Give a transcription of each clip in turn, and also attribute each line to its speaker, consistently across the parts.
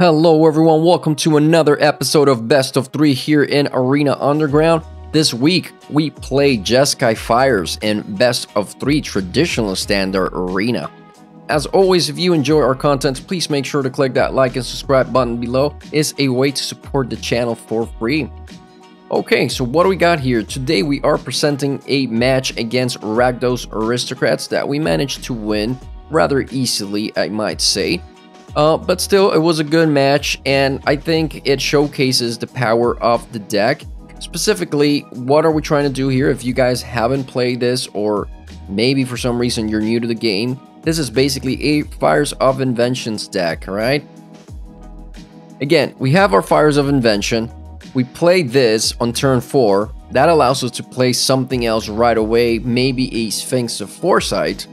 Speaker 1: Hello everyone, welcome to another episode of Best of 3 here in Arena Underground. This week, we play Jeskai Fires in Best of 3 Traditional Standard Arena. As always, if you enjoy our content, please make sure to click that like and subscribe button below. It's a way to support the channel for free. Okay, so what do we got here? Today we are presenting a match against Rakdos Aristocrats that we managed to win rather easily, I might say. But still, it was a good match, and I think it showcases the power of the deck. Specifically, what are we trying to do here? If you guys haven't played this, or maybe for some reason you're new to the game, this is basically a Fires of Inventions deck, right? Again, we have our Fires of Invention. We play this on turn 4. That allows us to play something else right away, maybe a Sphinx of Foresight.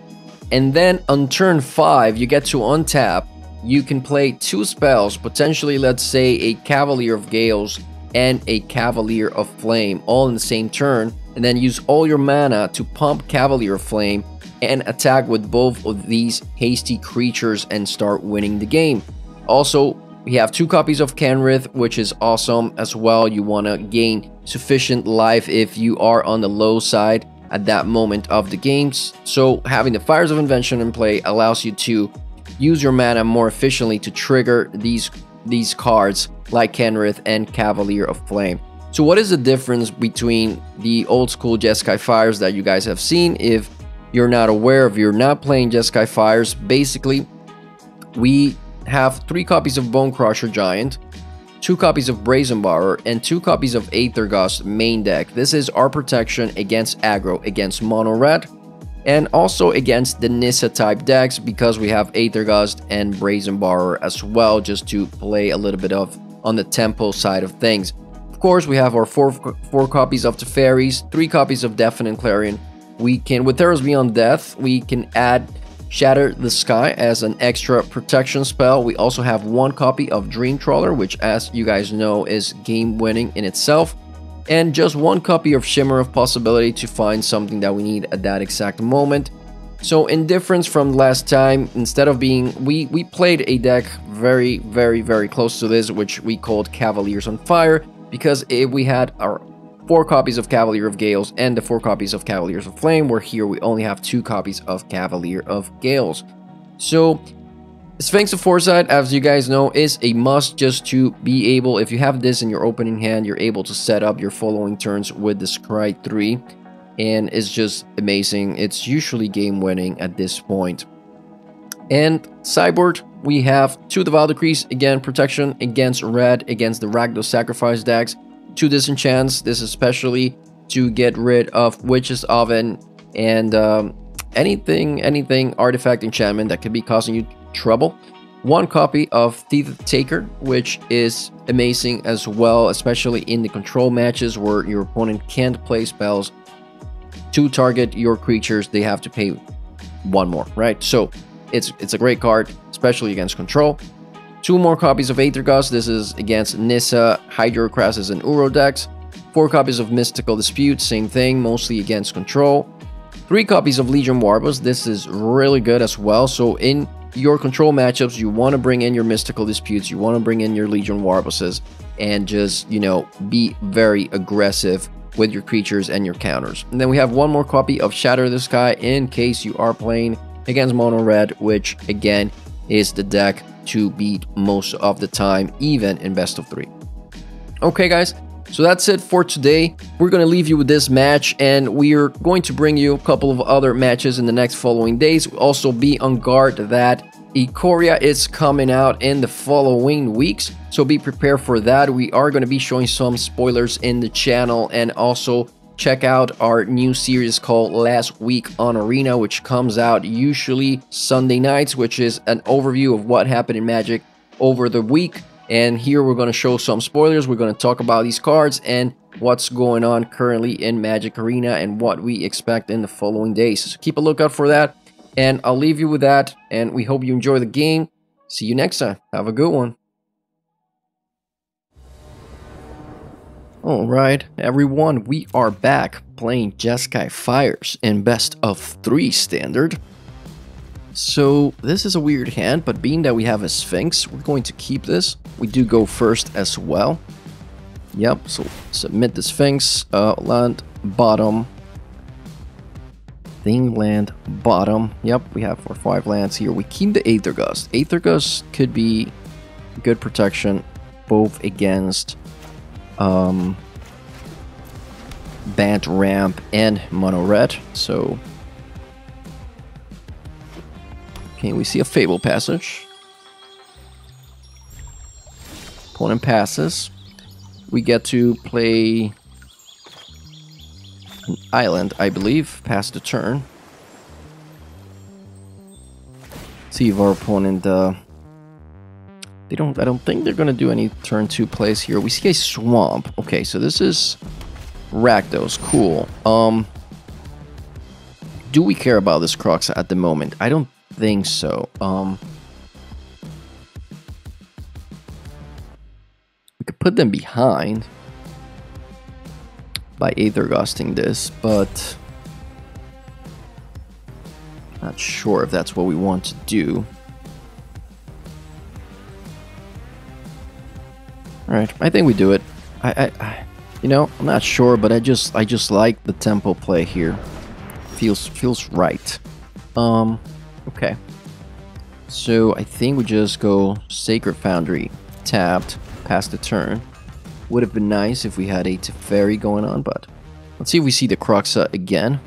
Speaker 1: And then on turn 5, you get to untap. You can play 2 spells, potentially, let's say, a Cavalier of Gales and a Cavalier of Flame, all in the same turn, and then use all your mana to pump Cavalier of Flame and attack with both of these hasty creatures and start winning the game. Also, we have 2 copies of Kenrith, which is awesome as well. You want to gain sufficient life if you are on the low side at that moment of the games. So having the Fires of Invention in play allows you to use your mana more efficiently to trigger these cards like Kenrith and Cavalier of Flame. So what is the difference between the old school Jeskai Fires that you guys have seen? If you're not aware, if you're not playing Jeskai Fires, basically we have 3 copies of Bone Crusher Giant, 2 copies of Brazen Borrower, and 2 copies of Aether Gust main deck. This is our protection against aggro, against mono red, and also against the Nissa type decks, because we have Aether Gust and Brazen Borrower as well, just to play a little bit of on the tempo side of things. Of course, we have our 4 copies of Teferis, 3 copies of Deafening Clarion. We can, with Theros Beyond Death, we can add Shatter the Sky as an extra protection spell. We also have 1 copy of Dream Trawler, which, as you guys know, is game winning in itself. And just 1 copy of Shimmer of Possibility to find something that we need at that exact moment. So in difference from last time, instead of being, we played a deck very close to this, which we called Cavaliers on Fire, because we had our 4 copies of Cavalier of Gales and the 4 copies of Cavaliers of Flame, where here we only have 2 copies of Cavalier of Gales. So Sphinx of Foresight, as you guys know, is a must just to be able, if you have this in your opening hand, you're able to set up your following turns with the Scry 3, and it's just amazing. It's usually game winning at this point. And sideboard, we have 2 Devout Decrees, again, protection against red, against the Rakdos Sacrifice decks, 2 Disenchants, this especially to get rid of Witch's Oven and anything artifact enchantment that could be causing you trouble. 1 copy of Teeth Taker, which is amazing as well, especially in the control matches where your opponent can't play spells to target your creatures. They have to pay 1 more, right? So it's a great card, especially against control. 2 more copies of Aether Gust. This is against Nissa, Hydrocrasis, and Uro decks. 4 copies of Mystical Dispute, same thing, mostly against control. 3 copies of Legion Warbles. This is really good as well. So in your control matchups, you want to bring in your Mystical Disputes, you want to bring in your Legion Warbles, and just, you know, be very aggressive with your creatures and your counters. And then we have 1 more copy of Shatter the Sky in case you are playing against mono red, which again is the deck to beat most of the time, even in best of 3. Okay guys, so that's it for today. We're going to leave you with this match, and we're going to bring you a couple of other matches in the next following days. Also be on guard that Ikoria is coming out in the following weeks, so be prepared for that. We are going to be showing some spoilers in the channel, and also check out our new series called Last Week on Arena, which comes out usually Sunday nights, which is an overview of what happened in Magic over the week. And here we're going to show some spoilers. We're going to talk about these cards and what's going on currently in Magic Arena and what we expect in the following days. So keep a lookout for that. And I'll leave you with that. And we hope you enjoy the game. See you next time. Have a good one. Alright, everyone. We are back playing Jeskai Fires in Best of 3 Standard. so this is a weird hand, but being that we have a Sphinx, we're going to keep this. We do go first as well. Yep, so submit the Sphinx, land, bottom. Thing, land, bottom. Yep, we have 4-5 lands here. We keep the Aether Gust. Aether Gust could be good protection, both against Bant Ramp and Mono Red. So, okay, we see a Fable Passage. Opponent passes. We get to play an island, I believe, past the turn. See if our opponent, I don't think they're gonna do any turn 2 plays here. We see a swamp. Okay, so this is Rakdos. Cool. Do we care about this Crocs at the moment? I don't think so. We could put them behind by Aether Gusting this, but not sure if that's what we want to do. Alright, I think we do it. You know, I'm not sure, but I just like the tempo play here. Feels right. Okay. So I think we just go Sacred Foundry, tapped, past the turn. Would have been nice if we had a Teferi going on, but let's see if we see the Kroxa again.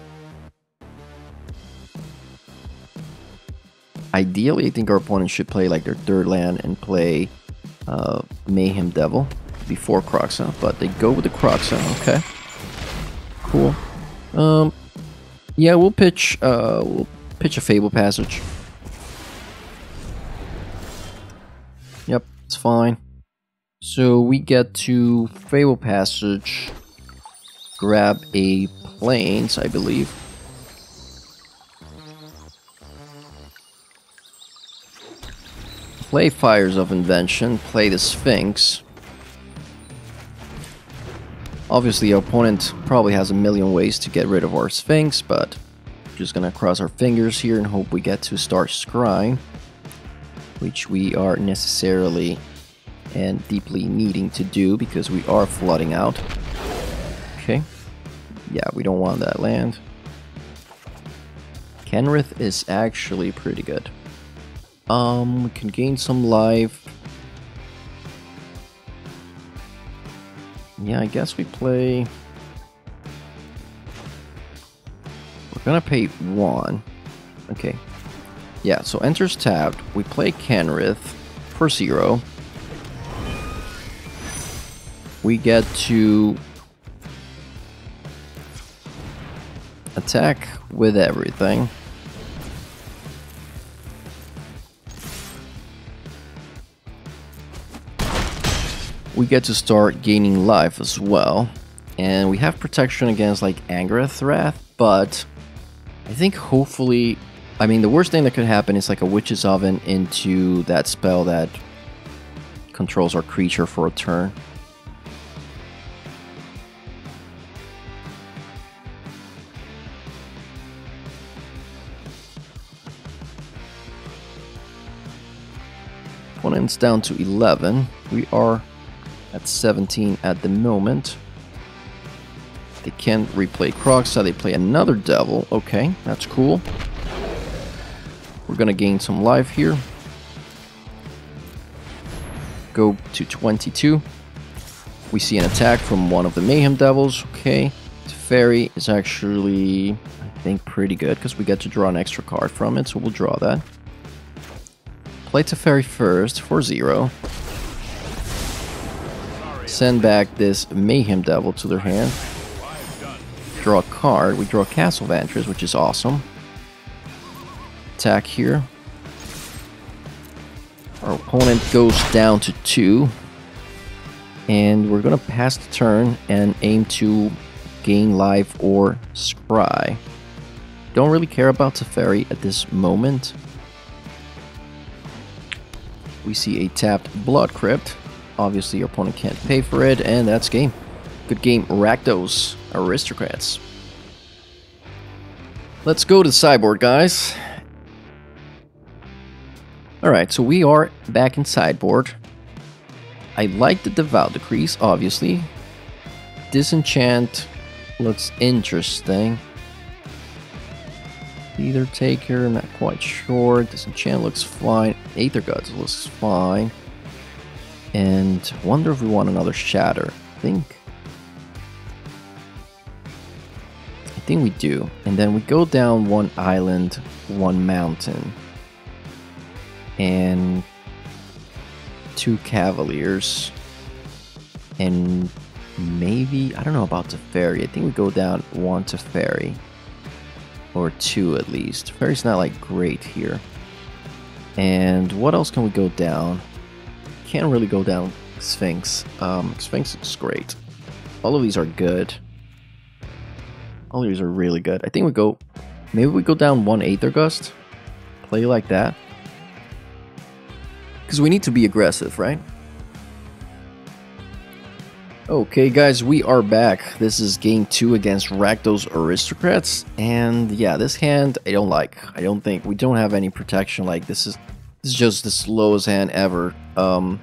Speaker 1: Ideally, I think our opponent should play like their third land and play Mayhem Devil before Kroxa, but they go with the Kroxa. Okay, cool. Yeah, we'll pitch a Fable Passage. Yep, it's fine. So we get to Fable Passage, grab a Plains, I believe. Play Fires of Invention, play the Sphinx. Obviously, our opponent probably has a million ways to get rid of our Sphinx, but we're just gonna cross our fingers here and hope we get to start scrying, which we are necessarily and deeply needing to do because we are flooding out. Okay. Yeah, we don't want that land. Kenrith is actually pretty good. We can gain some life. Yeah, I guess we play... We're gonna pay 1. Okay. Yeah, so enters tapped. We play Kenrith for 0. We get to attack with everything. We get to start gaining life as well. And we have protection against like Angareth Wrath, but I think hopefully, I mean, the worst thing that could happen is like a Witch's Oven into that spell that controls our creature for a turn. Opponent's down to 11. We are at 17 at the moment. They can replay Kroxa. They play another Devil. Okay, that's cool. We're gonna gain some life here. Go to 22. We see an attack from one of the Mayhem Devils. Okay. Teferi is actually, I think, pretty good because we get to draw an extra card from it, so we'll draw that. Play Teferi first for 0. Send back this Mayhem Devil to their hand. Draw a card. We draw Castle Vantress, which is awesome. Attack here. Our opponent goes down to 2. And we're going to pass the turn and aim to gain life or scry. Don't really care about Teferi at this moment. We see a tapped Blood Crypt. Obviously, your opponent can't pay for it, and that's game. Good game, Rakdos Aristocrats. Let's go to the sideboard, guys. Alright, so we are back in sideboard. I like the Devout Decrees, obviously. Disenchant looks interesting. Either Taker, not quite sure. Disenchant looks fine. Aether Gods looks fine. And wonder if we want another Shatter. I think we do. And then we go down one island, one mountain. And 2 Cavaliers. And maybe, I don't know about Teferi. I think we go down 1 Teferi. Or 2 at least. Teferi's not like great here. And what else can we go down? Can't really go down Sphinx. Sphinx is great. All of these are good. All of these are really good. I think we go... Maybe we go down 1 Aether Gust. Play like that. Because we need to be aggressive, right? Okay guys, we are back. This is game 2 against Rakdos Aristocrats. And yeah, this hand I don't like. I don't think we don't have any protection. Like this is just the slowest hand ever. So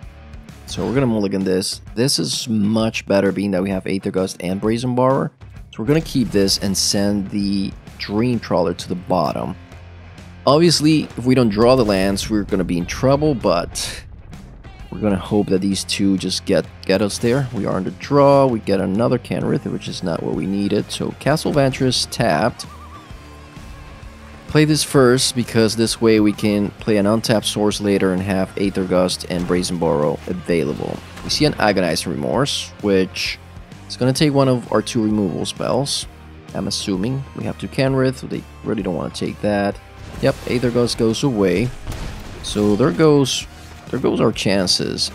Speaker 1: we're gonna mulligan this. This is much better being that we have Aether Gust and Brazen Borrower. So we're gonna keep this and send the Dream Trawler to the bottom. Obviously, if we don't draw the lands, we're gonna be in trouble, but we're gonna hope that these two just get us there. We are on the draw. We get another Canrith, which is not what we needed. So Castle Vantress tapped. Play this first because this way we can play an untapped source later and have Aether Gust and Brazen Borrow available. We see an Agonized Remorse, which is gonna take one of our 2 removal spells. I'm assuming we have 2 Canrith. They really don't want to take that. Yep, Aether Gust goes away. So there goes our chances.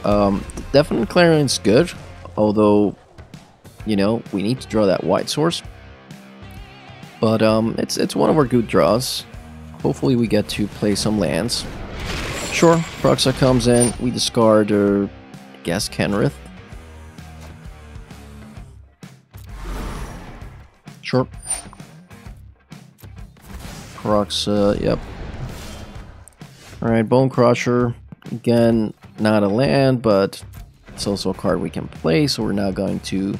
Speaker 1: Definitely Clarion's good, although, you know, we need to draw that white source. But it's one of our good draws. Hopefully we get to play some lands. Sure, Proxa comes in, we discard, I guess, Kenrith. Sure. Proxa, yep. Alright, Bone Crusher. Again, not a land, but it's also a card we can play, so we're not going to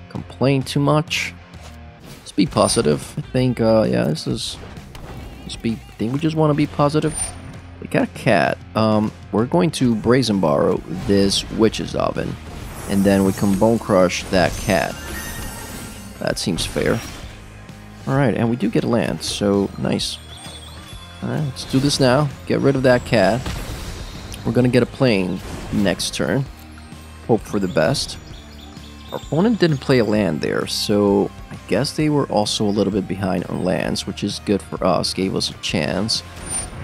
Speaker 1: complain too much. Let's be positive. I think, yeah, I think we just want to be positive. We got a cat. We're going to Brazen Borrow this Witch's Oven, and then we can Bone Crush that cat. That seems fair. Alright, and we do get a land, so nice. Alright, let's do this now. Get rid of that cat. We're gonna get a plane next turn. Hope for the best. Our opponent didn't play a land there, so I guess they were also a little bit behind on lands, which is good for us. Gave us a chance.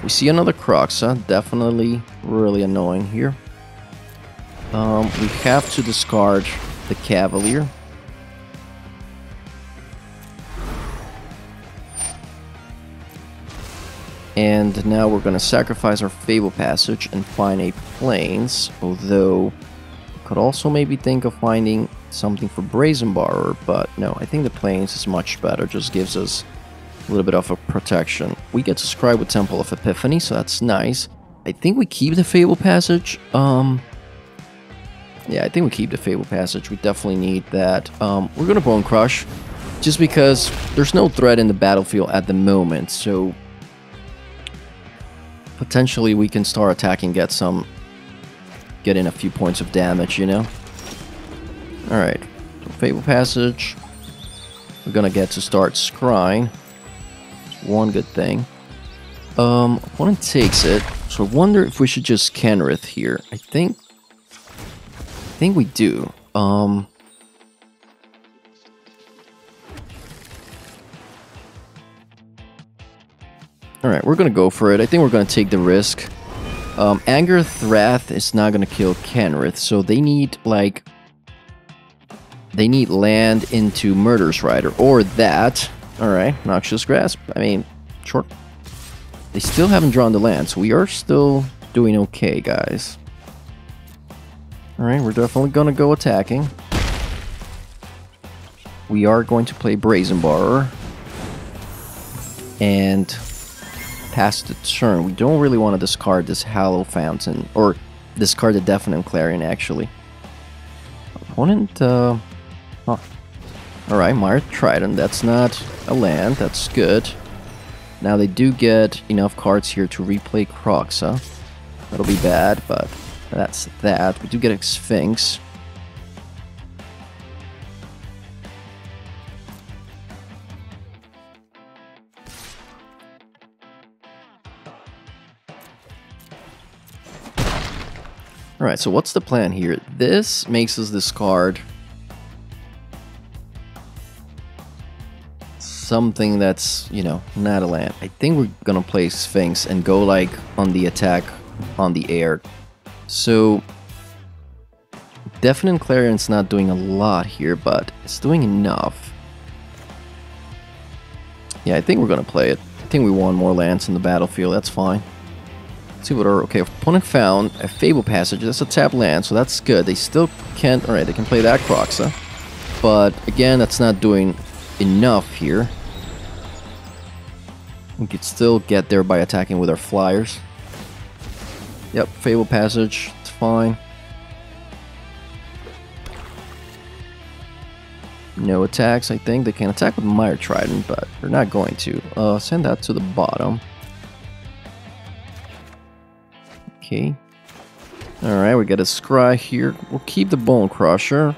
Speaker 1: We see another Kroxa. Definitely really annoying here. We have to discard the Cavalier. And now we're going to sacrifice our Fable Passage and find a Plains, although we could also maybe think of finding something for Brazen Borrower, but no, I think the Plains is much better, just gives us a little bit of a protection. We get to scry with Temple of Epiphany, so that's nice. I think we keep the Fable Passage. Yeah, I think we keep the Fable Passage, we definitely need that. We're going to Bone Crush, just because there's no threat in the battlefield at the moment, so potentially we can start attacking, get in a few points of damage, you know? Alright, so Fable Passage. We're gonna get to start scrying. It's one good thing. Opponent takes it, so I wonder if we should just Kenrith here. I think we do. Alright, we're gonna go for it. I think we're gonna take the risk. Anger Wrath is not gonna kill Kenrith, so they need, like... They need land into Murderous Rider, or that. Alright, Noxious Grasp. I mean, sure. They still haven't drawn the land, so we are still doing okay, guys. Alright, we're definitely gonna go attacking. We are going to play Brazen Borrower. And pass the turn. We don't really want to discard this Hallow Fountain, or discard the Deafening Clarion, actually. Opponent, oh. Alright, Mired Trident, that's not a land, that's good. Now they do get enough cards here to replay Kroxa. That'll be bad, but that's that. We do get a Sphinx. Alright, so what's the plan here? This makes us discard something that's, you know, not a land. I think we're gonna play Sphinx and go like on the attack on the air. So Deafening Clarion's not doing a lot here, but it's doing enough. Yeah, I think we're gonna play it. I think we want more lands in the battlefield, that's fine. Let's see what our opponent found a Fable Passage. That's a tap land, so that's good. They still can't. Alright, they can play that Kroxa. But again, that's not doing enough here. We could still get there by attacking with our flyers. Yep, Fable Passage, it's fine. No attacks, I think. They can attack with Mired Trident, but they're not going to. Send that to the bottom. Okay. Alright, we got a Scry here. We'll keep the Bone Crusher.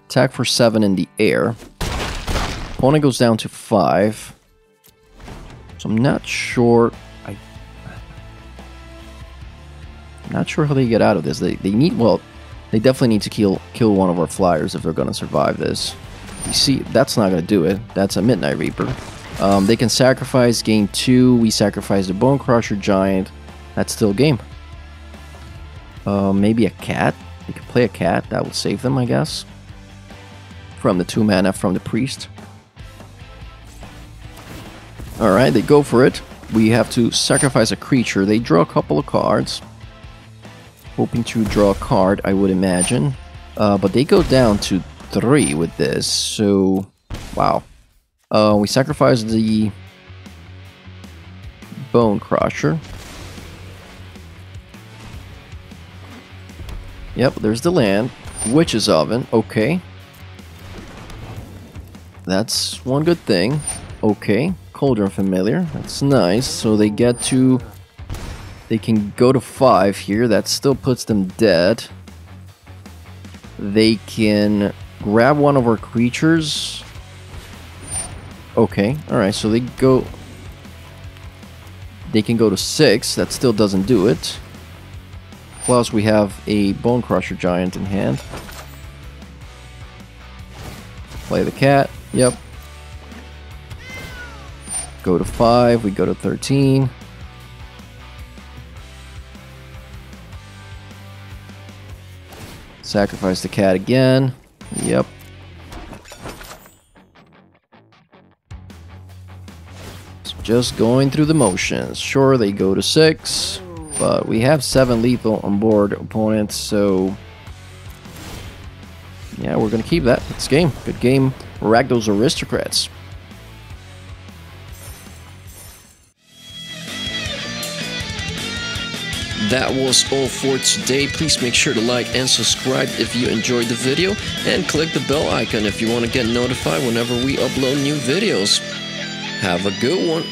Speaker 1: Attack for 7 in the air. Opponent goes down to 5. So I'm not sure. I'm not sure how they get out of this. They need, well, they definitely need to kill one of our flyers if they're gonna survive this. You see, that's not gonna do it. That's a Midnight Reaper. They can sacrifice, gain 2. We sacrifice the Bone Crusher Giant. That's still game. Maybe a cat. They could play a cat. That would save them, I guess. From the 2 mana from the Priest. Alright, they go for it. We have to sacrifice a creature. They draw a couple of cards. Hoping to draw a card, I would imagine. But they go down to 3 with this. So, wow. We sacrifice the Bone Crusher. Yep, there's the land. Witch's Oven, okay. That's one good thing. Okay, Cauldron Familiar, that's nice. So they get to... They can go to 5 here, that still puts them dead. They can grab one of our creatures... Okay, alright, so they go... They can go to 6, that still doesn't do it. Plus we have a Bone Crusher Giant in hand. Play the cat, yep. Go to 5, we go to 13. Sacrifice the cat again, yep. Just going through the motions. Sure, they go to 6, but we have 7 lethal on board opponents, so yeah, we're gonna keep that. It's game. Good game, Rakdos Aristocrats.
Speaker 2: That was all for today. Please make sure to like and subscribe if you enjoyed the video, and click the bell icon if you want to get notified whenever we upload new videos. Have a good one.